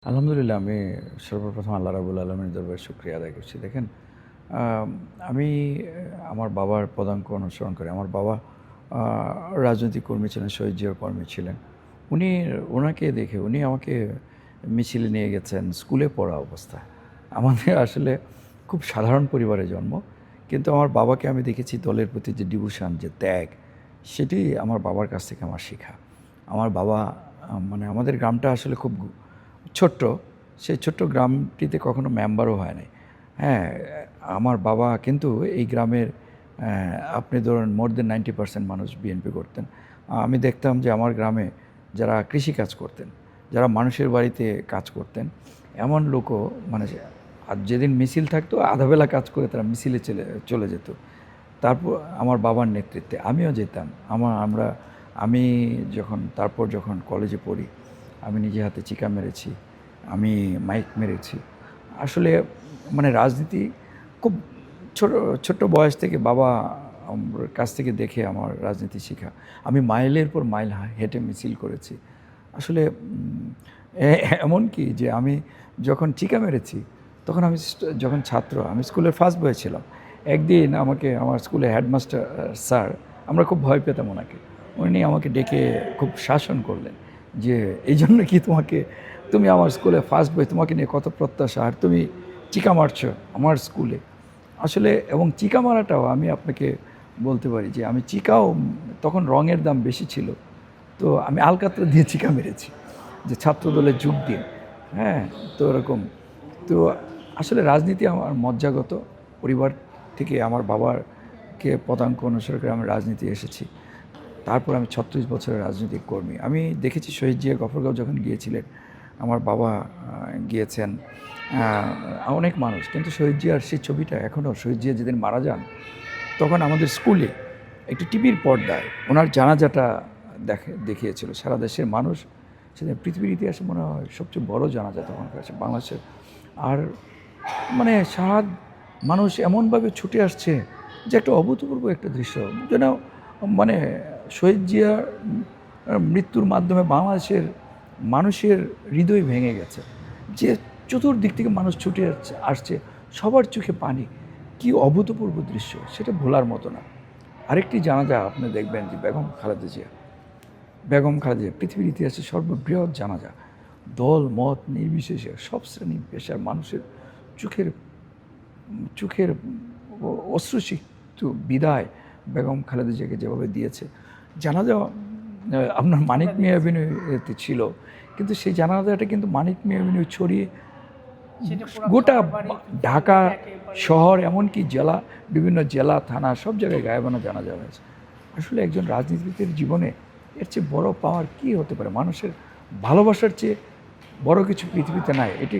আলহামদুলিল্লাহ আমি সর্বপ্রথম আল্লাহ রাব্বুল আলামিনের দরবারে শুকরিয়া আদায় করছি। দেখেন, আমি আমার বাবার পদাঙ্ক অনুসরণ করি। আমার বাবা আ রাজনৈতিক কর্মী ছিলেন, শহীদ জিয়ার কর্মী ছিলেন। উনাকে দেখে উনি আমাকে মিছিলে নিয়ে গেছেন স্কুলে পড়া অবস্থায়। আমাদের আসলে খুব সাধারণ পরিবারে জন্ম। কিন্তু আমার বাবাকে আমি দেখেছি দলের প্রতি যে ডিভোশন, যে ত্যাগ, সেটি আমার বাবার কাছ থেকে আমার শেখা। আমার বাবা মানে আমাদের গ্রামটা আসলে খুব ছোট্ট। সেই ছোট্ট গ্রামটিতে কখনো মেম্বারও হয় নাই। হ্যাঁ, আমার বাবা কিন্তু এই গ্রামের আপনি ধরুন মোর দেন 90% মানুষ বিএনপি করতেন। আমি দেখতাম যে আমার গ্রামে যারা কৃষিকাজ করতেন, যারা মানুষের বাড়িতে কাজ করতেন, এমন লোকও মানে আর যেদিন মিছিল থাকতো আধাবেলা কাজ করে তারা মিছিলে চলে যেত। তারপর আমার বাবার নেতৃত্বে আমিও যেতাম। আমি যখন কলেজে পড়ি, আমি নিজে হাতে চিকা মেরেছি, আমি মাইক মেরেছি। আসলে মানে রাজনীতি খুব ছোট্ট বয়স থেকে বাবা কাছ থেকে দেখে আমার রাজনীতি শেখা। আমি মাইলের পর মাইল হেঁটে মিছিল করেছি। আসলে এমনকি যে আমি যখন চিকা মেরেছি, তখন আমি যখন ছাত্র, আমি স্কুলের ফার্স্ট বয় ছিলাম। একদিন আমাকে আমার স্কুলের হেডমাস্টার স্যার, আমরা খুব ভয় পেতাম ওনাকে। উনি আমাকে ডেকে খুব শাসন করলেন যে, এই জন্য কি তুমি আমার স্কুলে ফার্স্ট বয়, তোমাকে নিয়ে কত প্রত্যাশা, আর তুমি চিকা মারছো আমার স্কুলে। আসলে এবং চিকা মারাটাও আমি আপনাকে বলতে পারি যে আমি চিকাও, তখন রঙের দাম বেশি ছিল, তো আমি আলকাতরা দিয়ে চিকা মেরেছি যে ছাত্র দলে যোগ দিন। হ্যাঁ, তো এরকম। তো আসলে রাজনীতি আমার মজ্জাগত, পরিবার থেকে আমার বাবাকে পদাঙ্ক অনুসরণ করে আমি রাজনীতি এসেছি। তারপর আমি 36 বছরের রাজনৈতিক কর্মী। আমি দেখেছি শহীদ জিয়া গফরগাঁও যখন গিয়েছিলেন, আমার বাবা গিয়েছেন, অনেক মানুষ। কিন্তু শহীদ জিয়ার সেই ছবিটা এখনও, শহীদ জিয়া যেদিন মারা যান, তখন আমাদের স্কুলে একটি টিভির পর্দায় ওনার জানাজাটা দেখিয়েছিল। সারা দেশের মানুষ, সেদিন পৃথিবীর ইতিহাসে মনে হয় সবচেয়ে বড় জানাজা তখন করেছে বাংলাদেশের। আর মানে সারা মানুষ এমনভাবে ছুটে আসছে যে একটা অভূতপূর্ব একটা দৃশ্য, যেন মানে শহীদ জিয়ার মৃত্যুর মাধ্যমে বাংলাদেশের মানুষের হৃদয় ভেঙে গেছে। যে চতুর্দিক থেকে মানুষ ছুটে আসছে, সবার চোখে পানি। কি অভূতপূর্ব দৃশ্য, সেটা ভোলার মতো না। আরেকটি জানাজা আপনি দেখবেন যে বেগম খালেদা জিয়া পৃথিবীর ইতিহাসে সর্ববৃহৎ জানাজা। দল মত নির্বিশেষে সব শ্রেণী পেশার মানুষের চোখের চোখের অশ্রুসিক্ত বিদায় বেগম খালেদা জিয়াকে যেভাবে দিয়েছে। জানাজা আপনার মানিক মিয়া অ্যাভিনিউতে ছিল, কিন্তু সেই জানাজাটা কিন্তু মানিক মিয়া অ্যাভিনিউ ছড়িয়ে গোটা ঢাকা শহর, এমনকি বিভিন্ন জেলা থানা সব জায়গায় গায়েবানা জানাজা হয়েছে। আসলে একজন রাজনীতিবিদের জীবনে এর চেয়ে বড় পাওয়ার কী হতে পারে? মানুষের ভালোবাসার চেয়ে বড় কিছু পৃথিবীতে নাই। এটি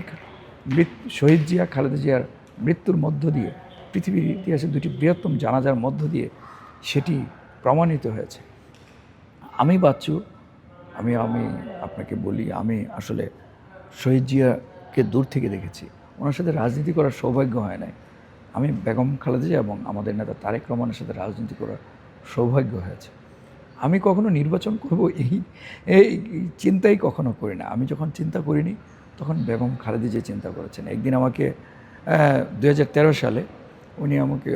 শহীদ জিয়া খালেদা জিয়ার মৃত্যুর মধ্য দিয়ে, পৃথিবীর ইতিহাসে দুটি বৃহত্তম জানাজার মধ্য দিয়ে সেটি প্রমাণিত হয়েছে। আমি বাচ্চু, আমি আমি আপনাকে বলি, আমি আসলে শহীদ জিয়াকে দূর থেকে দেখেছি। ওনার সাথে রাজনীতি করার সৌভাগ্য হয় নাই। আমি বেগম খালেদা জিয়া এবং আমাদের নেতা তারেক রহমানের সাথে রাজনীতি করার সৌভাগ্য হয়েছে। আমি কখনো নির্বাচন করব এই চিন্তাই কখনো করি না। আমি যখন চিন্তা করিনি, তখন বেগম খালেদা জিয়া চিন্তা করেছেন। একদিন আমাকে 2013 সালে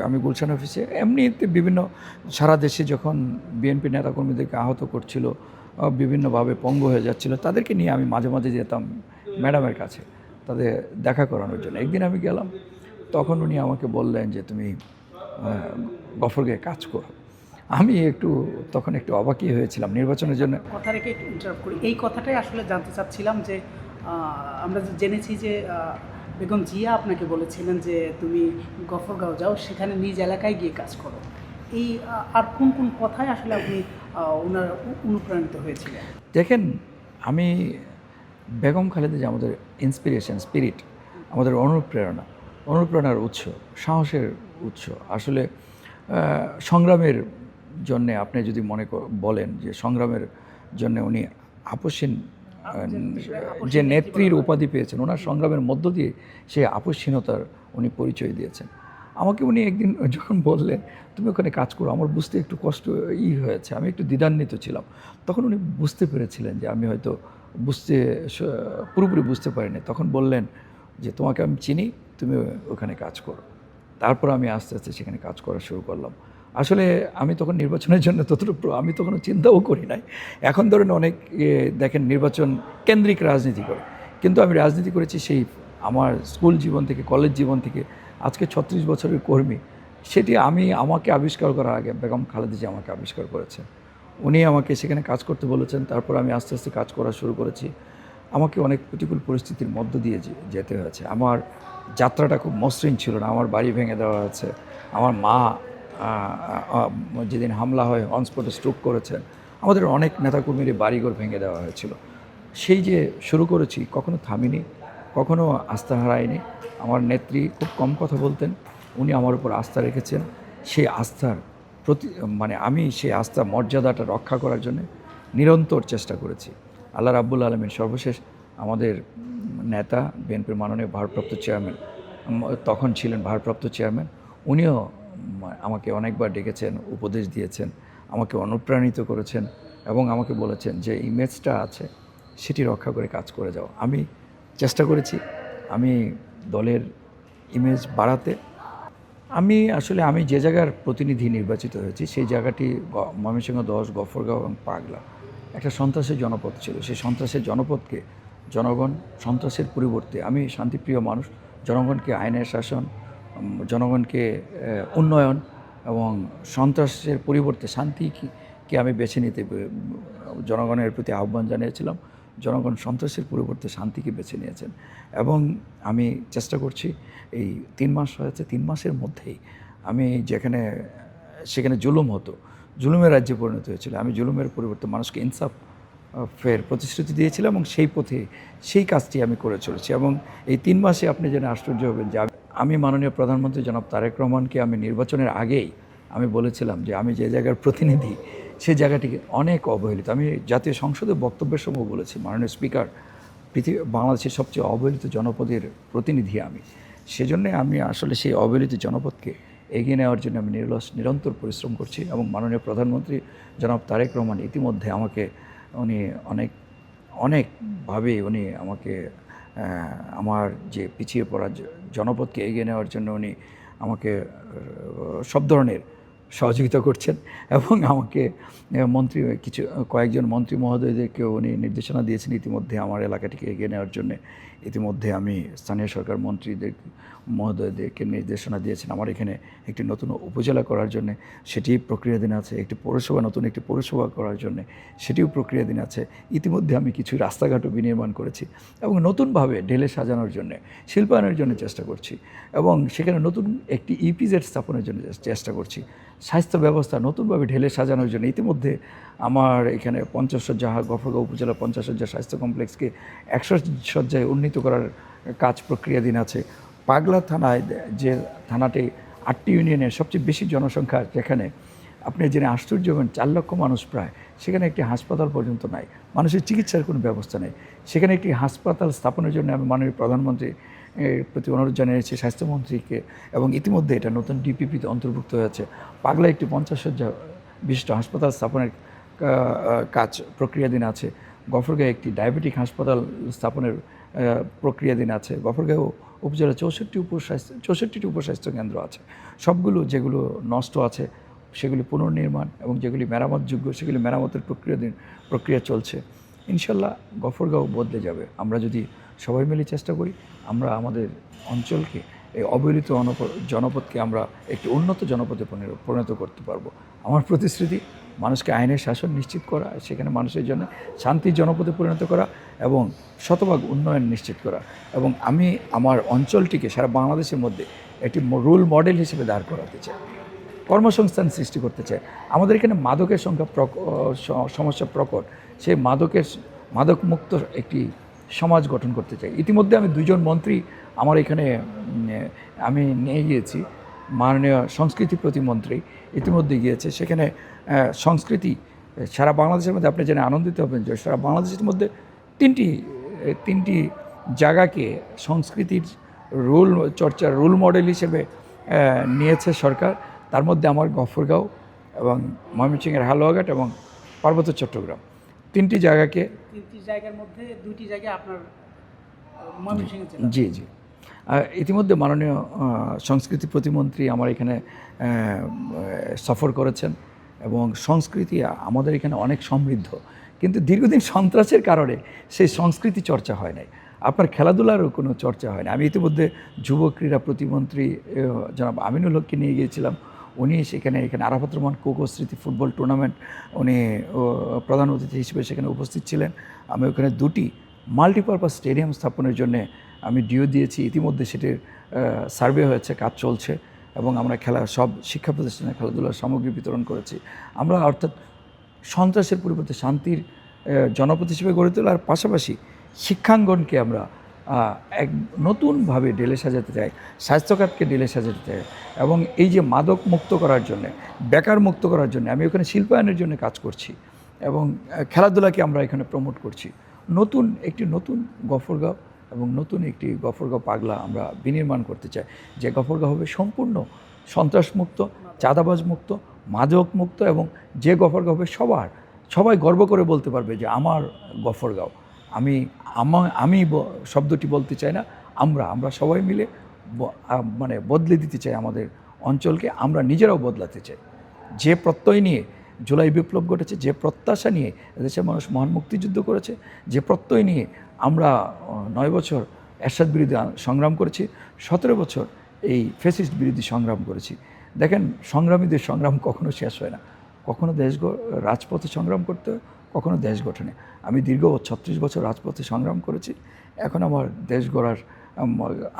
আমি গুলশান অফিসে এমনিতে সারা দেশে যখন বিএনপি নেতাকর্মীদেরকে আহত করছিল, বিভিন্নভাবে পঙ্গু হয়ে যাচ্ছিল, তাদেরকে নিয়ে আমি মাঝে মাঝে যেতাম ম্যাডামের কাছে তাদের দেখা করানোর জন্য। একদিন আমি গেলাম, তখন উনি আমাকে বললেন যে, তুমি গফরগাঁয়ে কাজ করো। আমি তখন একটু অবাকই হয়েছিলাম নির্বাচনের জন্য। কথা রেখে একটু ইন্টারাপ্ট করি, এই কথাটাই আসলে জানতে চাচ্ছিলাম যে আমরা জেনেছি যে বেগম জিয়া আপনাকে বলেছিলেন যে তুমি গফরগাঁও যাও, সেখানে নিজ এলাকায় গিয়ে কাজ করো। এই আর কোন কোন কথায় আসলে আপনি ওনার অনুপ্রাণিত হয়েছিলেন? দেখেন, আমি বেগম খালেদা যে আমাদের ইন্সপিরেশন, স্পিরিট, আমাদের অনুপ্রেরণার উৎস, সাহসের উৎস। আসলে সংগ্রামের জন্যে আপনি যদি বলেন যে সংগ্রামের জন্য উনি আপসহীন যে নেত্রীর উপাধি পেয়েছেন, ওনার সংগ্রামের মধ্য দিয়ে সেই আপসহীনতার উনি পরিচয় দিয়েছেন। আমাকে উনি একদিন যখন বললেন, তুমি ওখানে কাজ করো, আমার বুঝতে একটু কষ্ট হয়েছে, আমি একটু দ্বিধান্বিত ছিলাম। তখন উনি বুঝতে পেরেছিলেন যে আমি হয়তো পুরোপুরি বুঝতে পারিনি। তখন বললেন যে তোমাকে আমি চিনি, তুমি ওখানে কাজ করো। তারপর আমি আস্তে আস্তে সেখানে কাজ করা শুরু করলাম। আসলে আমি তখন নির্বাচনের জন্য ততটুকু আমি তখন চিন্তাও করি নাই। এখন ধরেন অনেক দেখেন নির্বাচন কেন্দ্রিক রাজনীতি করে, কিন্তু আমি রাজনীতি করেছি সেই আমার স্কুল জীবন থেকে, কলেজ জীবন থেকে। আজকে 36 বছরের কর্মী, সেটি আমাকে আবিষ্কার করার আগে বেগম খালেদা জিয়া আমাকে আবিষ্কার করেছেন। উনি আমাকে সেখানে কাজ করতে বলেছেন, তারপর আমি আস্তে আস্তে কাজ করা শুরু করেছি। আমাকে অনেক প্রতিকূল পরিস্থিতির মধ্য দিয়ে যেতে হয়েছে। আমার যাত্রাটা খুব মসৃণ ছিল না। আমার বাড়ি ভেঙে দেওয়া হয়েছে। আমার মা যেদিন হামলা হয় অন স্পটে স্ট্রোক করেছেন। আমাদের অনেক নেতাকর্মীর বাড়িঘর ভেঙে দেওয়া হয়েছিল। সেই যে শুরু করেছি, কখনো থামিনি, কখনো আস্থা হারাইনি। আমার নেত্রী খুব কম কথা বলতেন, উনি আমার উপর আস্থা রেখেছেন। সেই আস্থার আমি সেই আস্থার মর্যাদাটা রক্ষা করার জন্য নিরন্তর চেষ্টা করেছি। আল্লাহ রাব্বুল আলামিন সর্বশেষ আমাদের নেতা বিএনপির মাননীয় ভারপ্রাপ্ত চেয়ারম্যান, তখন ছিলেন ভারপ্রাপ্ত চেয়ারম্যান, উনিও আমাকে অনেকবার ডেকেছেন, উপদেশ দিয়েছেন, আমাকে অনুপ্রাণিত করেছেন এবং আমাকে বলেছেন যে ইমেজটা আছে সেটি রক্ষা করে কাজ করে যাও। আমি চেষ্টা করেছি আমি দলের ইমেজ বাড়াতে। আমি যে জায়গার প্রতিনিধি নির্বাচিত হয়েছি সেই জায়গাটি ময়মনসিংহ 10, গফরগাঁও এবং পাগলা একটা সন্ত্রাসের জনপদ ছিল। সেই সন্ত্রাসের জনপদকে জনগণ সন্ত্রাসের পরিবর্তে, আমি শান্তিপ্রিয় মানুষ, জনগণকে আইনের শাসন, জনগণকে উন্নয়ন এবং সন্ত্রাসের পরিবর্তে শান্তিকে আমি বেছে নিতে জনগণের প্রতি আহ্বান জানিয়েছিলাম। জনগণ সন্ত্রাসের পরিবর্তে শান্তিকে বেছে নিয়েছেন এবং আমি চেষ্টা করছি এই 3 মাস হয়েছে, 3 মাসের মধ্যেই আমি সেখানে জুলুম হতো, জুলুমের রাজ্যে পরিণত হয়েছিল। আমি জুলুমের পরিবর্তে মানুষকে ইনসাফের প্রতিশ্রুতি দিয়েছিলাম এবং সেই পথে সেই কাজটি আমি করে চলেছি। এবং এই 3 মাসে আপনি জেনে আশ্চর্য হবেন যে আমি মাননীয় প্রধানমন্ত্রী জনাব তারেক রহমানকে আমি নির্বাচনের আগেই আমি বলেছিলাম যে আমি যে জায়গার প্রতিনিধি সেই জায়গাটিকে অনেক অবহেলিত। আমি জাতীয় সংসদে বক্তব্যের সময় বলেছি, মাননীয় স্পিকার, বাংলাদেশের সবচেয়ে অবহেলিত জনপদের প্রতিনিধি আমি। সেজন্য আমি আসলে সেই অবহেলিত জনপদকে এগিয়ে নেওয়ার জন্য আমি নিরন্তর পরিশ্রম করছি এবং মাননীয় প্রধানমন্ত্রী জনাব তারেক রহমান ইতিমধ্যে আমাকে অনেকভাবে আমাকে আমার যে পিছিয়ে পড়া জনপদকে এগিয়ে নেওয়ার জন্য উনি আমাকে সব ধরনের সহযোগিতা করছেন এবং আমাকে কয়েকজন মন্ত্রী মহোদয়দেরকেও উনি নির্দেশনা দিয়েছেন ইতিমধ্যে আমার এলাকাটিকে এগিয়ে নেওয়ার জন্য। ইতিমধ্যে আমি স্থানীয় সরকার মহোদয়দেরকে নির্দেশনা দিয়েছেন আমার এখানে একটি নতুন উপজেলা করার জন্য, সেটি প্রক্রিয়াধীন আছে। নতুন একটি পৌরসভা করার জন্য, সেটিও প্রক্রিয়াধীন আছে। ইতিমধ্যে আমি কিছু রাস্তাঘাটও বিনির্মাণ করেছি এবং নতুনভাবে ঢেলে সাজানোর জন্য, শিল্পায়নের জন্য চেষ্টা করছি এবং সেখানে নতুন একটি ইপিজেড স্থাপনের জন্য চেষ্টা করছি। স্বাস্থ্য ব্যবস্থা নতুনভাবে ঢেলে সাজানোর জন্য ইতিমধ্যে আমার এখানে 50 শয্যা গফরগাঁও উপজেলা 50 শয্যা স্বাস্থ্য কমপ্লেক্সকে 100 শয্যায় উন্নীত করার কাজ প্রক্রিয়াধীন আছে। পাগলা থানায়, যে থানাটি 8টি ইউনিয়নের সবচেয়ে বেশি জনসংখ্যা, যেখানে আপনি জেনে আশ্চর্য হবেন 4 লক্ষ মানুষ প্রায়, সেখানে একটি হাসপাতাল পর্যন্ত নাই, মানুষের চিকিৎসার কোনো ব্যবস্থা নেই। সেখানে একটি হাসপাতাল স্থাপনের জন্য আমি মাননীয় প্রধানমন্ত্রী প্রতি অনুরোধ জানিয়েছি, স্বাস্থ্যমন্ত্রীকে, এবং ইতিমধ্যে এটা নতুন ডিপিপিতে অন্তর্ভুক্ত হয়েছে। পাগলা একটি 50 শয্যা বিশিষ্ট হাসপাতাল স্থাপনের কাজ প্রক্রিয়াধীন আছে। গফরগাঁও একটি ডায়াবেটিক হাসপাতাল স্থাপনের প্রক্রিয়াধীন আছে। গফরগাঁও উপজেলা 64টি উপস্বাস্থ্য কেন্দ্র আছে। সবগুলো যেগুলো নষ্ট আছে সেগুলি পুনর্নির্মাণ এবং যেগুলি মেরামতযোগ্য সেগুলি মেরামতের প্রক্রিয়া চলছে। ইনশাল্লাহ গফরগাঁও বদলে যাবে আমরা যদি সবাই মিলে চেষ্টা করি। আমরা আমাদের অঞ্চলকে, এই অবহেলিত জনপদকে আমরা একটি উন্নত জনপদে পরিণত করতে পারবো। আমার প্রতিশ্রুতি মানুষকে আইনের শাসন নিশ্চিত করা, সেখানে মানুষের জন্য শান্তির জনপদে পরিণত করা এবং শতভাগ উন্নয়ন নিশ্চিত করা, এবং আমি আমার অঞ্চলটিকে সারা বাংলাদেশের মধ্যে একটি রোল মডেল হিসেবে দাঁড় করাতে চাই। কর্মসংস্থান সৃষ্টি করতে চাই। আমাদের এখানে মাদকের সমস্যা প্রকট। সেই মাদকমুক্ত একটি সমাজ গঠন করতে চাই। ইতিমধ্যে আমি 2 জন মন্ত্রী আমার এখানে আমি নিয়ে গিয়েছি। মাননীয় সংস্কৃতি প্রতিমন্ত্রী ইতিমধ্যে গিয়েছে। সেখানে সংস্কৃতি সারা বাংলাদেশের মধ্যে আপনি জেনে আনন্দিত হবেন যে সারা বাংলাদেশের মধ্যে তিনটি জায়গাকে সংস্কৃতির রোল মডেল হিসেবে নিয়েছে সরকার। তার মধ্যে আমার গফরগাঁও এবং ময়মনসিংহের হালুয়াঘাট এবং পার্বত্য চট্টগ্রাম 3টি জায়গাকে 3টি জায়গার মধ্যে 2টি জায়গায় আপনার ময়মনসিংহ জেলা। জি জি ইতিমধ্যে মাননীয় সংস্কৃতি প্রতিমন্ত্রী আমার এখানে সফর করেছেন এবং সংস্কৃতি আমাদের এখানে অনেক সমৃদ্ধ, কিন্তু দীর্ঘদিন সন্ত্রাসের কারণে সেই সংস্কৃতি চর্চা হয় নাই, আপনার খেলাধুলারও কোনো চর্চা হয় না। আমি ইতিমধ্যে যুব ক্রীড়া প্রতিমন্ত্রী জনাব আমিনুল হককে নিয়ে গিয়েছিলাম, উনি এখানে আরাফাত রহমান কোকো স্মৃতি ফুটবল টুর্নামেন্ট উনি প্রধান অতিথি হিসেবে সেখানে উপস্থিত ছিলেন। আমি ওখানে 2টি মাল্টিপারপাস স্টেডিয়াম স্থাপনের জন্য আমি ডিও দিয়েছি, ইতিমধ্যে সেটির সার্ভে হয়েছে, কাজ চলছে এবং আমরা সব শিক্ষা প্রতিষ্ঠানে খেলাধুলার সামগ্রী বিতরণ করেছি। আমরা অর্থাৎ সন্ত্রাসের পরিবর্তে শান্তির জনপদ হিসেবে গড়ে তোলার পাশাপাশি শিক্ষাঙ্গনকে আমরা এক নতুনভাবে ঢেলে সাজাতে চাই, স্বাস্থ্যখাতকে ঢেলে সাজাতে চাই এবং এই যে মাদক মুক্ত করার জন্যে, বেকার মুক্ত করার জন্য আমি ওখানে শিল্পায়নের জন্য কাজ করছি এবং খেলাধুলাকে আমরা এখানে প্রমোট করছি। একটি নতুন গফরগাঁও এবং নতুন একটি গফরগাঁও পাগলা আমরা বিনির্মাণ করতে চাই, যে গফরগাঁও হবে সম্পূর্ণ সন্ত্রাসমুক্ত, চাঁদাবাজ মুক্ত, মাদক মুক্ত এবং যে গফরগাঁও হবে সবাই গর্ব করে বলতে পারবে যে আমার গফরগাঁও। আমি শব্দটি বলতে চাই না, আমরা সবাই মিলে মানে বদলে দিতে চাই আমাদের অঞ্চলকে, আমরা নিজেরাও বদলাতে চাই। যে প্রত্যয় নিয়ে জুলাই বিপ্লব ঘটেছে, যে প্রত্যাশা নিয়ে এদেশের মানুষ মহান মুক্তিযুদ্ধ করেছে, যে প্রত্যয় নিয়ে আমরা 9 বছর এরশাদ বিরোধী সংগ্রাম করেছি, 17 বছর এই ফ্যাসিস্ট বিরোধী সংগ্রাম করেছি। দেখেন, সংগ্রামীদের সংগ্রাম কখনো শেষ হয় না, কখনো রাজপথে সংগ্রাম করতে হয়, কখনো দেশ গঠনে। আমি দীর্ঘ 36 বছর রাজপথে সংগ্রাম করেছি, এখন আমার দেশ গড়ার,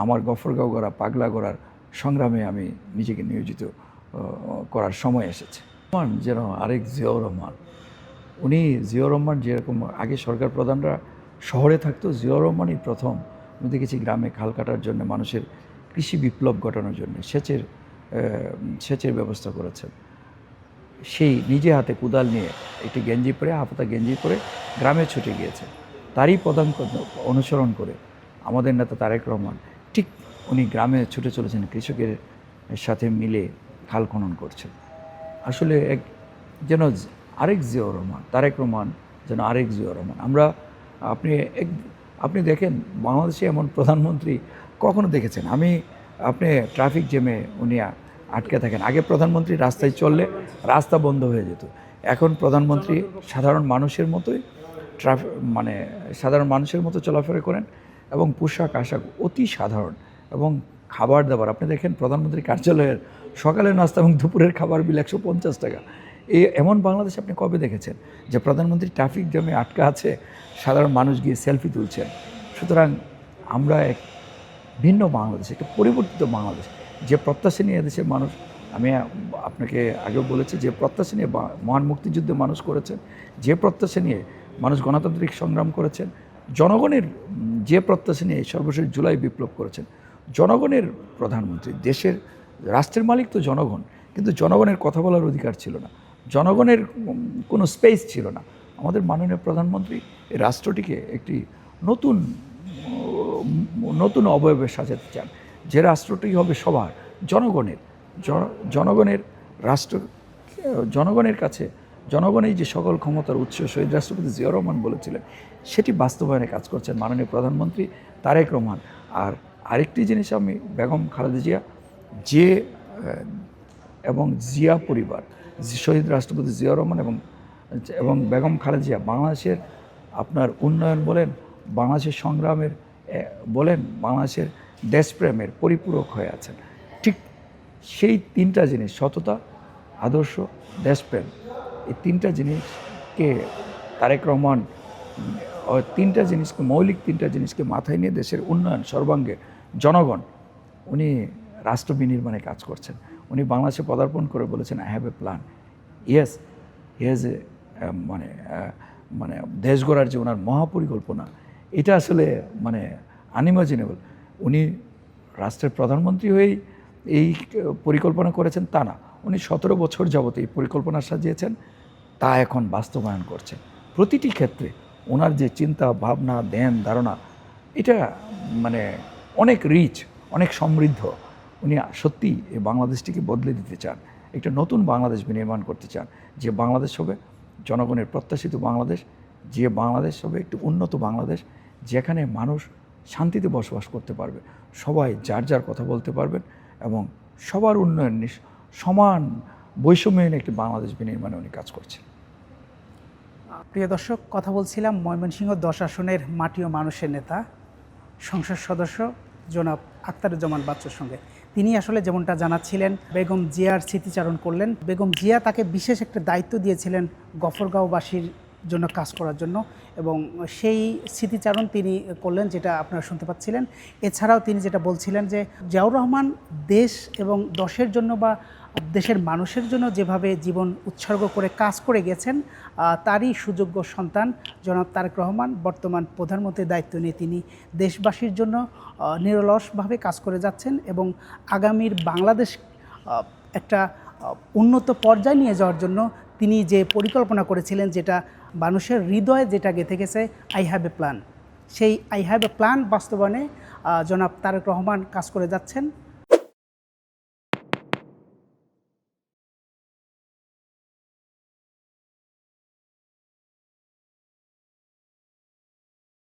আমার গফরগাঁও গড়া, পাগলা গড়ার সংগ্রামে আমি নিজেকে নিয়োজিত করার সময় এসেছে। যেন আরেক জিয়াউর রহমান, উনি জিয়াউর রহমান যেরকম আগে সরকার প্রধানরা শহরে থাকতো, জিয়াউর রহমানই প্রথম আমি দেখেছি গ্রামে খাল কাটার জন্য, মানুষের কৃষি বিপ্লব ঘটানোর জন্য সেচের ব্যবস্থা করেছেন। সেই নিজে হাতে কোদাল নিয়ে একটি গেঞ্জি পরে, হাফাতা গেঞ্জি পরে গ্রামে ছুটে গিয়েছে। তারই পদাঙ্ক অনুসরণ করে আমাদের নেতা তারেক রহমান ঠিক উনি গ্রামে ছুটে চলেছেন, কৃষকের সাথে মিলে খাল খনন করছেন। আসলে যেন আরেক জিয়াউর রহমান, তারেক রহমান যেন আরেক জিয়াউর রহমান। আপনি দেখেন, বাংলাদেশে এমন প্রধানমন্ত্রী কখনো দেখেছেন? আপনি ট্রাফিক জ্যামে উনি আটকে থাকেন। আগে প্রধানমন্ত্রী রাস্তায় চললে রাস্তা বন্ধ হয়ে যেত, এখন প্রধানমন্ত্রী সাধারণ মানুষের মতোই সাধারণ মানুষের মতো চলাফেরা করেন এবং পোশাক আশাক অতি সাধারণ এবং খাবার দাবার। আপনি দেখেন প্রধানমন্ত্রী কার্যালয়ের সকালের নাস্তা এবং দুপুরের খাবার বিল 150 টাকা। এমন বাংলাদেশ আপনি কবে দেখেছেন যে প্রধানমন্ত্রী ট্রাফিক জ্যামে আটকা আছে, সাধারণ মানুষ গিয়ে সেলফি তুলছেন? সুতরাং আমরা এক ভিন্ন বাংলাদেশ, একটা পরিবর্তিত বাংলাদেশ, যে প্রত্যাশা নিয়ে এদেশের মানুষ, আমি আপনাকে আগেও বলেছি, যে প্রত্যাশা নিয়ে মহান মুক্তিযুদ্ধে মানুষ করেছেন, যে প্রত্যাশা নিয়ে মানুষ গণতান্ত্রিক সংগ্রাম করেছেন, জনগণের যে প্রত্যাশা নিয়ে সর্বশেষ জুলাই বিপ্লব করেছেন, জনগণের প্রধানমন্ত্রী, রাষ্ট্রের মালিক তো জনগণ, কিন্তু জনগণের কথা বলার অধিকার ছিল না, জনগণের কোনো স্পেস ছিল না। আমাদের মাননীয় প্রধানমন্ত্রী এই রাষ্ট্রটিকে একটি নতুন অবয়বে সাজাতে চান, যে রাষ্ট্রটি হবে সবার, জনগণের রাষ্ট্র, জনগণের কাছে জনগণই যে সকল ক্ষমতার উৎস, শহীদ রাষ্ট্রপতি জিয়াউর রহমান বলেছিলেন, সেটি বাস্তবায়নে কাজ করছেন মাননীয় প্রধানমন্ত্রী তারেক রহমান। আর আরেকটি জিনিস, আমি বেগম খালেদা জিয়া এবং জিয়া পরিবার, শহীদ রাষ্ট্রপতি জিয়াউর রহমান এবং বেগম খালেদা জিয়া বাংলাদেশের আপনার উন্নয়ন বলেন, বাংলাদেশের সংগ্রামের বলেন, বাংলাদেশের দেশপ্রেমের পরিপূরক হয়ে আছেন। ঠিক সেই 3টা জিনিস, সততা, আদর্শ, দেশপ্রেম, এই 3টা জিনিসকে তারেক রহমান মৌলিক 3টা জিনিসকে মাথায় নিয়ে দেশের উন্নয়ন সর্বাঙ্গে জনগণ, উনি রাষ্ট্র বিনির্মাণে কাজ করছেন। উনি বাংলাদেশে পদার্পণ করে বলেছেন, I have a plan. Yes, he has a মানে দেশ গড়ার যে ওনার মহাপরিকল্পনা, এটা আসলে আনইমাজিনেবল। উনি রাষ্ট্রের প্রধানমন্ত্রী হয়েই এই পরিকল্পনা করেছেন তা না, উনি 17 বছর যাবত এই পরিকল্পনা সাজিয়েছেন, তা এখন বাস্তবায়ন করছেন। প্রতিটি ক্ষেত্রে ওনার যে চিন্তা ভাবনা, ধ্যান ধারণা, এটা অনেক রিচ, অনেক সমৃদ্ধ। উনি সত্যি এই বাংলাদেশটিকে বদলে দিতে চান, একটা নতুন বাংলাদেশ বিনির্মাণ করতে চান, যে বাংলাদেশ হবে জনগণের প্রত্যাশিত বাংলাদেশ, যে বাংলাদেশ হবে একটি উন্নত বাংলাদেশ, যেখানে মানুষ শান্তিতে বসবাস করতে পারবে, সবাই যার যার কথা বলতে পারবেন এবং সবার উন্নয়ন সমান বৈষম্যহীন একটি বাংলাদেশ বিনির্মাণে উনি কাজ করছেন। প্রিয় দর্শক, কথা বলছিলাম ময়মনসিংহ 10 আসনের মাটি ও মানুষের নেতা, সংসদ সদস্য জনাব আখতারুজ্জামান বাচ্চুর সঙ্গে। তিনি আসলে যেমনটা জানাচ্ছিলেন, বেগম জিয়ার স্মৃতিচারণ করলেন। বেগম জিয়া তাকে বিশেষ একটা দায়িত্ব দিয়েছিলেন গফরগাঁওবাসীর জন্য কাজ করার জন্য, এবং সেই স্মৃতিচারণ তিনি করলেন, যেটা আপনারা শুনতে পাচ্ছিলেন। এছাড়াও তিনি যেটা বলছিলেন যে জিয়াউর রহমান দেশ এবং দশের জন্য বা দেশের মানুষের জন্য যেভাবে জীবন উৎসর্গ করে কাজ করে গেছেন, তারই সুযোগ্য সন্তান জনাব তারেক রহমান বর্তমান প্রধানমন্ত্রীর দায়িত্ব নিয়ে তিনি দেশবাসীর জন্য নিরলসভাবে কাজ করে যাচ্ছেন এবং আগামীর বাংলাদেশ একটা উন্নত পর্যায়ে নিয়ে যাওয়ার জন্য তিনি যে পরিকল্পনা করেছিলেন, যেটা মানুষের হৃদয়ে যেটা গেঁথে গেছে, আই হ্যাভ এ প্ল্যান, সেই আই হ্যাভ এ প্ল্যান বাস্তবায়নে জনাব তারেক রহমান কাজ করে যাচ্ছেন।